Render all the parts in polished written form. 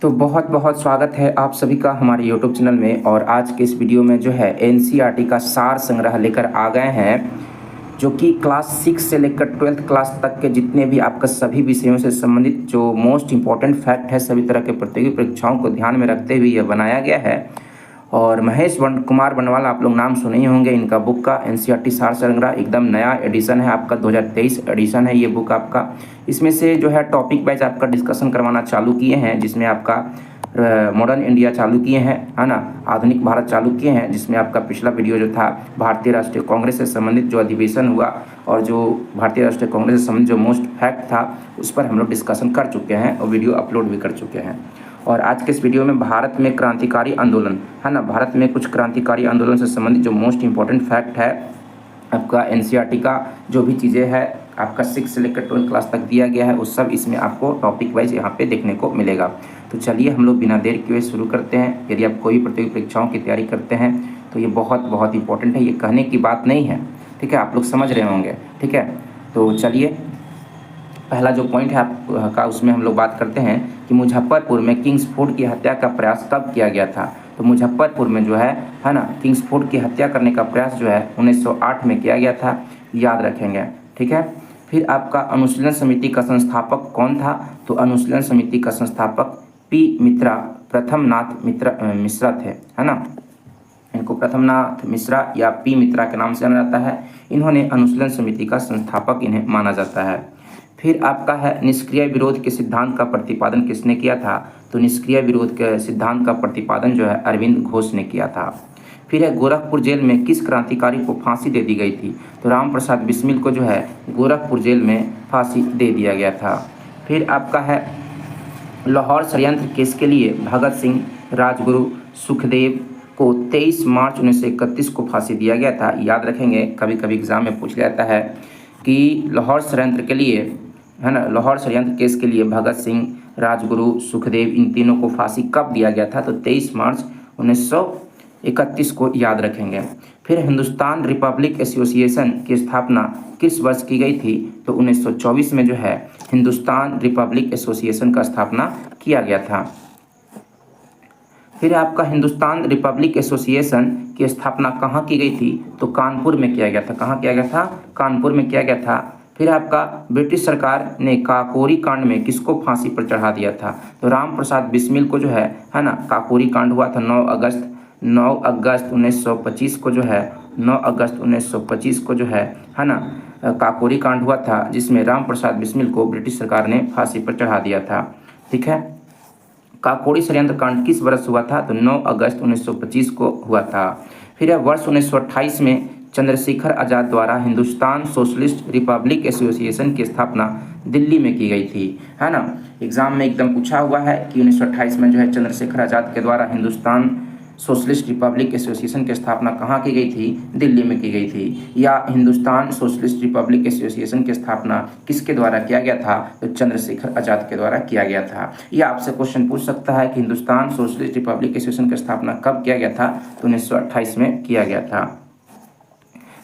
तो बहुत बहुत स्वागत है आप सभी का हमारे यूट्यूब चैनल में। और आज के इस वीडियो में जो है एनसीईआरटी का सार संग्रह लेकर आ गए हैं, जो कि क्लास 6 से लेकर 12th क्लास तक के जितने भी आपका सभी विषयों से संबंधित जो मोस्ट इंपॉर्टेंट फैक्ट है, सभी तरह के प्रतियोगी परीक्षाओं को ध्यान में रखते हुए यह बनाया गया है। और महेश कुमार बनवाल, आप लोग नाम सुने ही होंगे। इनका बुक का एनसीईआरटी सार संग्रह एकदम नया एडिशन है, आपका 2023 एडिशन है ये बुक आपका। इसमें से जो है टॉपिक वाइज आपका डिस्कशन करवाना चालू किए हैं, जिसमें आपका मॉडर्न इंडिया चालू किए हैं, है ना, आधुनिक भारत चालू किए हैं, जिसमें आपका पिछला वीडियो जो था भारतीय राष्ट्रीय कांग्रेस से संबंधित जो अधिवेशन हुआ और जो भारतीय राष्ट्रीय कांग्रेस से संबंधित जो मोस्ट फैक्ट था उस पर हम लोग डिस्कशन कर चुके हैं और वीडियो अपलोड भी कर चुके हैं। और आज के इस वीडियो में भारत में क्रांतिकारी आंदोलन, है ना, भारत में कुछ क्रांतिकारी आंदोलन से संबंधित जो मोस्ट इंपॉर्टेंट फैक्ट है आपका एनसीईआरटी का, जो भी चीज़ें हैं आपका 6 से लेकर 12th क्लास तक दिया गया है, उस सब इसमें आपको टॉपिक वाइज यहाँ पे देखने को मिलेगा। तो चलिए हम लोग बिना देर किए शुरू करते हैं। यदि आप कोई प्रतियोगी परीक्षाओं की तैयारी करते हैं तो ये बहुत बहुत इंपॉर्टेंट है, ये कहने की बात नहीं है, ठीक है, आप लोग समझ रहे होंगे, ठीक है। तो चलिए पहला जो पॉइंट है आपका, उसमें हम लोग बात करते हैं कि मुजफ्फरपुर में किंग्सफोर्ड की हत्या का प्रयास कब किया गया था। तो मुजफ्फरपुर में जो है ना, किंग्सफोर्ड की हत्या करने का प्रयास जो है 1908 में किया गया था, याद रखेंगे, ठीक है। फिर आपका अनुशीलन समिति का संस्थापक कौन था। तो अनुशीलन समिति का संस्थापक पी मित्रा प्रथमनाथ मिश्रा थे, है ना। इनको प्रथमनाथ मिश्रा या पी मित्रा के नाम से जाना जाता है। इन्होंने अनुशीलन समिति का संस्थापक इन्हें माना जाता है। फिर आपका है निष्क्रिय विरोध के सिद्धांत का प्रतिपादन किसने किया था। तो निष्क्रिय विरोध के सिद्धांत का प्रतिपादन जो है अरविंद घोष ने किया था। फिर है गोरखपुर जेल में किस क्रांतिकारी को फांसी दे दी गई थी। तो राम प्रसाद बिस्मिल को जो है गोरखपुर जेल में फांसी दे दिया गया था। फिर आपका है लाहौर षड्यंत्र केस के लिए भगत सिंह, राजगुरु, सुखदेव को 23 मार्च 1931 को फांसी दिया गया था, याद रखेंगे। कभी कभी एग्जाम में पूछ जाता है कि लाहौर षड्यंत्र के लिए, है ना, लाहौर षड्यंत्र केस के लिए भगत सिंह, राजगुरु, सुखदेव, इन तीनों को फांसी कब दिया गया था। तो 23 मार्च 1931 को याद रखेंगे। फिर हिंदुस्तान रिपब्लिक एसोसिएशन की स्थापना किस वर्ष की गई थी। तो 1924 में जो है हिंदुस्तान रिपब्लिक एसोसिएशन का स्थापना किया गया था। फिर आपका हिंदुस्तान रिपब्लिक एसोसिएशन की स्थापना कहाँ की गई थी। तो कानपुर में किया गया था। कहाँ किया गया था? कानपुर में किया गया था। फिर आपका ब्रिटिश सरकार ने काकोरी कांड में किसको फांसी पर चढ़ा दिया था। तो राम प्रसाद बिस्मिल को जो है ना, काकोरी कांड हुआ था 9 अगस्त 1925 को जो है 9 अगस्त 1925 को जो है ना, काकोरी कांड हुआ था, जिसमें राम प्रसाद बिस्मिल को ब्रिटिश सरकार ने फांसी पर चढ़ा दिया था, ठीक है। काकोरी षड्यंत्र कांड किस वर्ष हुआ था। तो 9 अगस्त 1925 को हुआ था। फिर वर्ष 1928 में चंद्रशेखर आजाद द्वारा हिंदुस्तान सोशलिस्ट रिपब्लिक एसोसिएशन की स्थापना दिल्ली में की गई थी, है ना। एग्जाम में एकदम पूछा हुआ है कि 1928 में जो है चंद्रशेखर आजाद के द्वारा हिंदुस्तान सोशलिस्ट रिपब्लिक एसोसिएशन की स्थापना कहाँ की गई थी। दिल्ली में की गई थी। या हिंदुस्तान सोशलिस्ट रिपब्लिक एसोसिएशन की स्थापना किसके द्वारा किया गया था। तो चंद्रशेखर आजाद के द्वारा किया गया था। यह आपसे क्वेश्चन पूछ सकता है कि हिंदुस्तान सोशलिस्ट रिपब्लिक एसोसिएशन की स्थापना कब किया गया था। तो 1928 में किया गया था।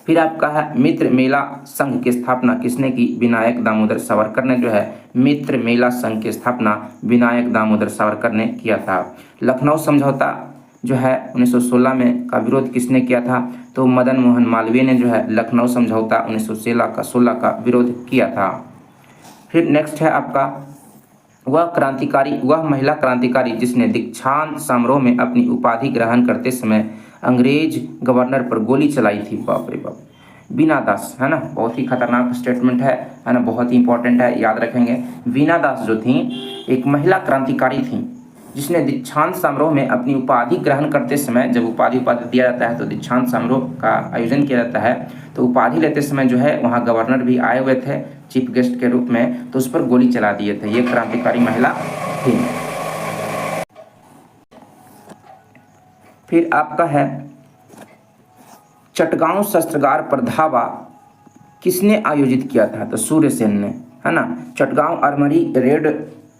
फिर आपका है मित्र मेला संघ की स्थापना किसने की। विनायक दामोदर सावरकर ने जो है मित्र मेला संघ की स्थापना विनायक दामोदर सावरकर ने किया था। लखनऊ समझौता जो है 1916 में का विरोध किसने किया था। तो मदन मोहन मालवीय ने जो है लखनऊ समझौता 1916 का विरोध किया था। फिर नेक्स्ट है आपका वह महिला क्रांतिकारी जिसने दीक्षांत समारोह में अपनी उपाधि ग्रहण करते समय अंग्रेज गवर्नर पर गोली चलाई थी। बाप रे बाप, बीना दास, है ना। बहुत ही खतरनाक स्टेटमेंट है ना, बहुत ही इंपॉर्टेंट है, याद रखेंगे। बीना दास जो थी एक महिला क्रांतिकारी थी, जिसने दीक्षांत समारोह में अपनी उपाधि ग्रहण करते समय, जब उपाधि दिया जाता है तो दीक्षांत समारोह का आयोजन किया जाता है, तो उपाधि लेते समय जो है वहाँ गवर्नर भी आए हुए थे चीफ गेस्ट के रूप में, तो उस पर गोली चला दिए थे। ये क्रांतिकारी महिला थी। फिर आपका है चटगांव शस्त्रागार पर धावा किसने आयोजित किया था। तो सूर्यसेन ने, है ना। चटगांव आर्मरी रेड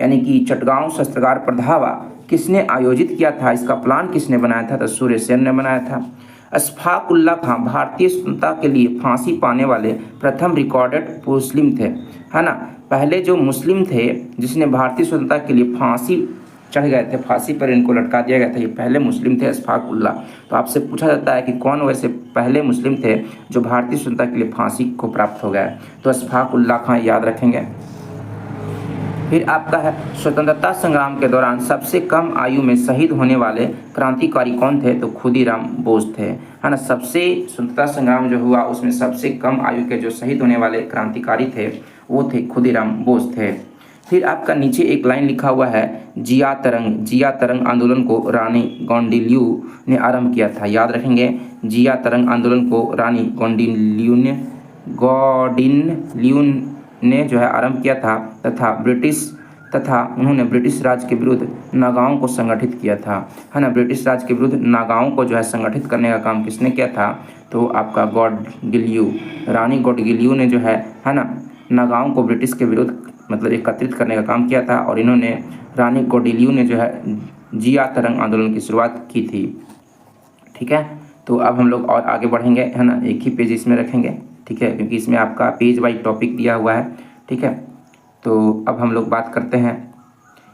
यानी कि चटगांव शस्त्रागार पर धावा किसने आयोजित किया था, इसका प्लान किसने बनाया था। तो सूर्यसेन ने बनाया था। अशफाक उल्लाह खां भारतीय स्वतंत्रता के लिए फांसी पाने वाले प्रथम रिकॉर्डेड मुस्लिम थे, है ना। पहले जो मुस्लिम थे जिसने भारतीय स्वतंत्रता के लिए फांसी चढ़ गए थे, फांसी पर इनको लटका दिया गया था। ये पहले मुस्लिम थे अशफाक उल्लाह। तो आपसे पूछा जाता है कि कौन वैसे पहले मुस्लिम थे जो भारतीय स्वतंत्रता के लिए फांसी को प्राप्त हो गए, तो अशफाक उल्लाह खां याद रखेंगे। फिर आपका है स्वतंत्रता संग्राम के दौरान सबसे कम आयु में शहीद होने वाले क्रांतिकारी कौन थे, तो खुदीराम बोस थे, है ना। सबसे स्वतंत्रता संग्राम जो हुआ उसमें सबसे कम आयु के जो शहीद होने वाले क्रांतिकारी थे वो थे खुदीराम बोस थे। फिर आपका नीचे एक लाइन लिखा हुआ है, जिया तरंग आंदोलन को रानी गौंडिल्यू ने आरंभ किया था। याद रखेंगे, जिया तरंग आंदोलन को रानी गौंडिल्यू ने जो है आरंभ किया था, तथा उन्होंने ब्रिटिश राज के विरुद्ध नागाओं को संगठित किया था, है ना। ब्रिटिश राज के विरुद्ध नागाओं को जो है संगठित करने का काम किसने किया था, तो आपका रानी गौडगिल्यू ने जो है ना, नागाओं को ब्रिटिश के विरुद्ध मतलब एकत्रित करने का काम किया था। और इन्होंने रानी गौडगिल्यू ने जो है जिया तरंग आंदोलन की शुरुआत की थी। ठीक है, तो अब हम लोग और आगे बढ़ेंगे, है ना। एक ही पेज इसमें रखेंगे, ठीक है, क्योंकि इसमें आपका पेज वाइज टॉपिक दिया हुआ है। ठीक है, तो अब हम लोग बात करते हैं,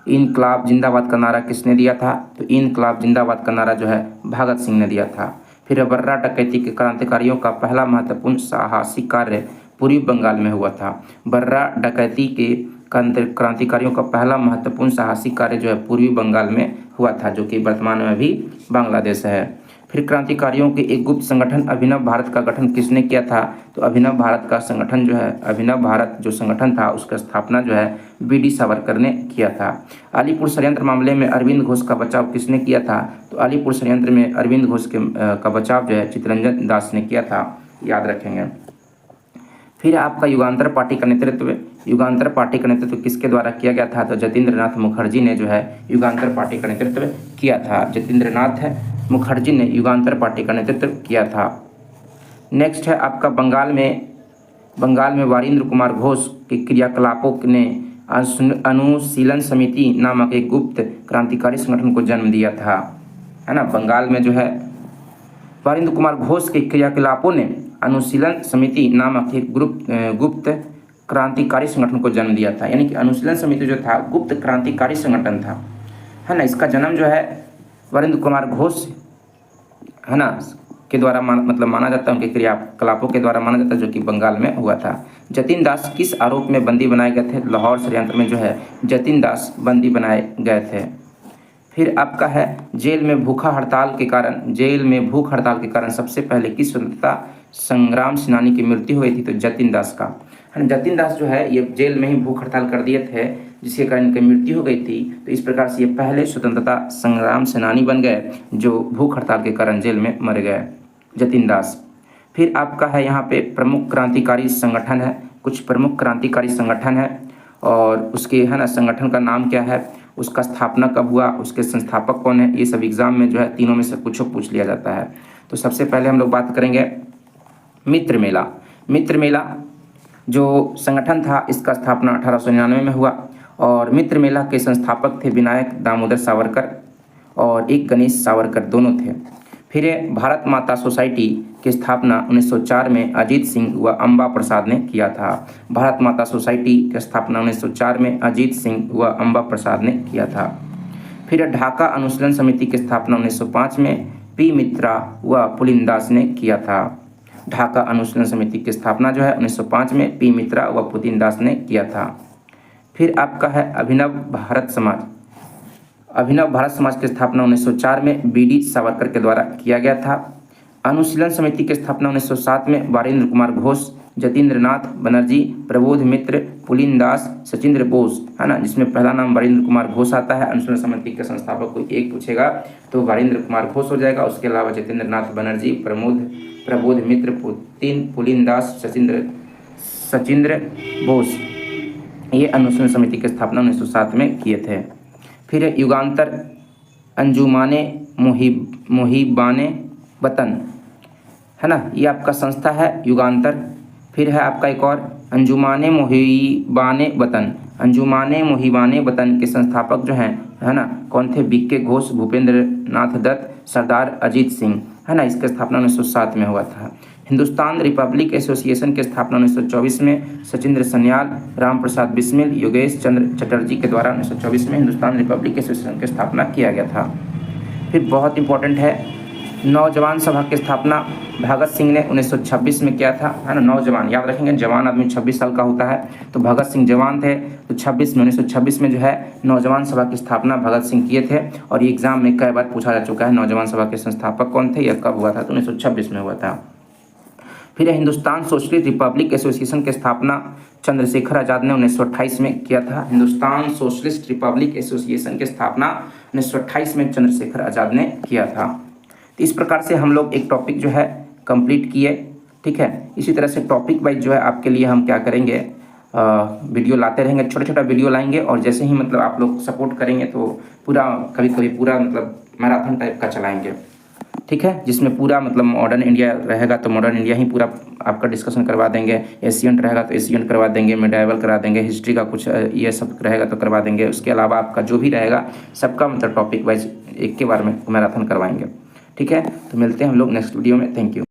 इनकलाब जिंदाबाद का नारा किसने दिया था, तो इनकलाब जिंदाबाद का नारा जो है भगत सिंह ने दिया था। फिर बर्रा डकैती के क्रांतिकारियों का पहला महत्वपूर्ण साहसिक कार्य पूर्वी बंगाल में हुआ था। बर्रा डकैती के क्रांतिकारियों का पहला महत्वपूर्ण साहसिक कार्य जो है पूर्वी बंगाल में हुआ था, जो कि वर्तमान में भी बांग्लादेश है। फिर क्रांतिकारियों के एक गुप्त संगठन अभिनव भारत का गठन किसने किया था, तो अभिनव भारत का संगठन जो है, अभिनव भारत जो संगठन था उसका स्थापना जो है बी.डी. सावरकर ने किया था। अलीपुर षड्यंत्र मामले में अरविंद घोष का बचाव किसने किया था, तो अलीपुर षड्यंत्र में अरविंद घोष का बचाव जो है चित्तरंजन दास ने किया था, याद रखेंगे। फिर आपका युगांतर पार्टी का नेतृत्व किसके द्वारा किया गया था, तो जतीन्द्र नाथ मुखर्जी ने जो है युगांतर पार्टी का नेतृत्व किया था। जतीन्द्र नाथ मुखर्जी ने युगांतर पार्टी का नेतृत्व किया था। नेक्स्ट है आपका बंगाल में वारिंद्र कुमार घोष के क्रियाकलापों ने अनुशीलन समिति नामक एक गुप्त क्रांतिकारी संगठन को जन्म दिया था, है ना। बंगाल में जो है वारिंद्र कुमार घोष के क्रियाकलापों ने अनुशीलन समिति नामक एक गुप्त क्रांतिकारी संगठन को जन्म दिया था। यानी कि अनुशीलन समिति जो था गुप्त क्रांतिकारी संगठन था, है ना। इसका जन्म जो है वारिंद्र कुमार घोष, है ना, के द्वारा माना जाता है, उनके क्रियाकलापों के द्वारा माना जाता है, जो कि बंगाल में हुआ था। जतिन दास किस आरोप में बंदी बनाए गए थे, लाहौर षड्यंत्र में जो है जतिन दास बंदी बनाए गए थे। फिर आपका है जेल में भूख हड़ताल के कारण सबसे पहले किस स्वतंत्रता संग्राम सेनानी की मृत्यु हुई थी, तो जतिन दास का, है ना। जतिन दास जो है ये जेल में ही भूख हड़ताल कर दिए थे, जिसके कारण इनकी मृत्यु हो गई थी। तो इस प्रकार से ये पहले स्वतंत्रता संग्राम सेनानी बन गए जो भूख हड़ताल के कारण जेल में मर गए, जतिन दास। फिर आपका है यहाँ पे प्रमुख क्रांतिकारी संगठन है, कुछ प्रमुख क्रांतिकारी संगठन है और उसके, है ना, संगठन का नाम क्या है, उसका स्थापना कब हुआ, उसके संस्थापक कौन है, ये सब एग्जाम में जो है तीनों में से कुछ पूछ लिया जाता है। तो सबसे पहले हम लोग बात करेंगे मित्र मेला जो संगठन था इसका स्थापना 1899 में हुआ और मित्र मेला के संस्थापक थे विनायक दामोदर सावरकर और एक गणेश सावरकर दोनों थे। फिर भारत माता सोसाइटी की स्थापना 1904 में अजीत सिंह व अम्बा प्रसाद ने किया था। भारत माता सोसाइटी की स्थापना 1904 में अजीत सिंह व अम्बा प्रसाद ने किया था। फिर ढाका अनुशीलन समिति की स्थापना 1905 में पी मित्रा व पुलिनदास ने किया था। ढाका अनुशीलन समिति की स्थापना जो है 1905 में पी मित्रा व पुलिनदास ने किया था। फिर आपका है अभिनव भारत समाज की स्थापना 1904 में बी.डी. सावरकर के द्वारा किया गया था। अनुशीलन समिति की स्थापना 1907 में वारिंद्र कुमार घोष, जतीन्द्र नाथ बनर्जी, प्रबोध मित्र, पुलिनदास, सचिंद्र बोस, है ना, जिसमें पहला नाम वारिंद्र कुमार घोष आता है। अनुशीलन समिति के संस्थापक कोई एक पूछेगा तो वारिंद्र कुमार घोष हो जाएगा। उसके अलावा जतीन्द्र नाथ बनर्जी, प्रबोध मित्र, पुलिनदास, सचिंद्र बोस, ये अनुशीलन समिति की स्थापना 1907 में किए थे। फिर युगांतर अंजुमाने मुहिबाने वतन, है ना, ये आपका संस्था है युगांतर। फिर है आपका एक और अंजुमाने मुहिबाने वतन के संस्थापक जो हैं, है ना, कौन थे, बीके घोष, भूपेंद्र नाथ दत्त, सरदार अजीत सिंह, है ना। इसकी स्थापना 1907 में हुआ था। हिंदुस्तान रिपब्लिक एसोसिएशन की स्थापना 1924 में सचिंद्र सन्याल, राम प्रसाद बिस्मिल, योगेश चंद्र चटर्जी के द्वारा 1924 में हिंदुस्तान रिपब्लिक एसोसिएशन की स्थापना किया गया था। फिर बहुत इंपॉर्टेंट है, नौजवान सभा की स्थापना भगत सिंह ने 1926 में किया था, है ना। नौजवान याद रखेंगे, जवान आदमी 26 साल का होता है, तो भगत सिंह जवान थे, तो 1926 में जो है नौजवान सभा की स्थापना भगत सिंह किए थे। और ये एग्जाम में कई बार पूछा जा चुका है, नौजवान सभा के संस्थापक कौन थे, यह कब हुआ था, तो 1926 में हुआ था। फिर हिंदुस्तान सोशलिस्ट रिपब्लिक एसोसिएशन की स्थापना चंद्रशेखर आज़ाद ने 1928 में किया था। हिंदुस्तान सोशलिस्ट रिपब्लिक एसोसिएशन की स्थापना 1928 में चंद्रशेखर आज़ाद ने किया था। तो इस प्रकार से हम लोग एक टॉपिक जो है कंप्लीट किए, ठीक है। इसी तरह से टॉपिक वाइज जो है आपके लिए हम क्या करेंगे, वीडियो लाते रहेंगे, छोटा छोटा वीडियो लाएंगे, और जैसे ही मतलब आप लोग सपोर्ट करेंगे तो पूरा कभी कभी पूरा मतलब मैराथन टाइप का चलाएंगे, ठीक है। जिसमें पूरा मतलब मॉडर्न इंडिया रहेगा तो मॉडर्न इंडिया ही पूरा आपका डिस्कशन करवा देंगे, एशियन रहेगा तो एशियन करवा देंगे, मिडाइवल करा देंगे, हिस्ट्री का कुछ ये सब रहेगा तो करवा देंगे। उसके अलावा आपका जो भी रहेगा सबका मतलब टॉपिक वाइज एक के बार में मैराथन करवाएंगे, ठीक है। तो मिलते हैं हम लोग नेक्स्ट वीडियो में। Thank you.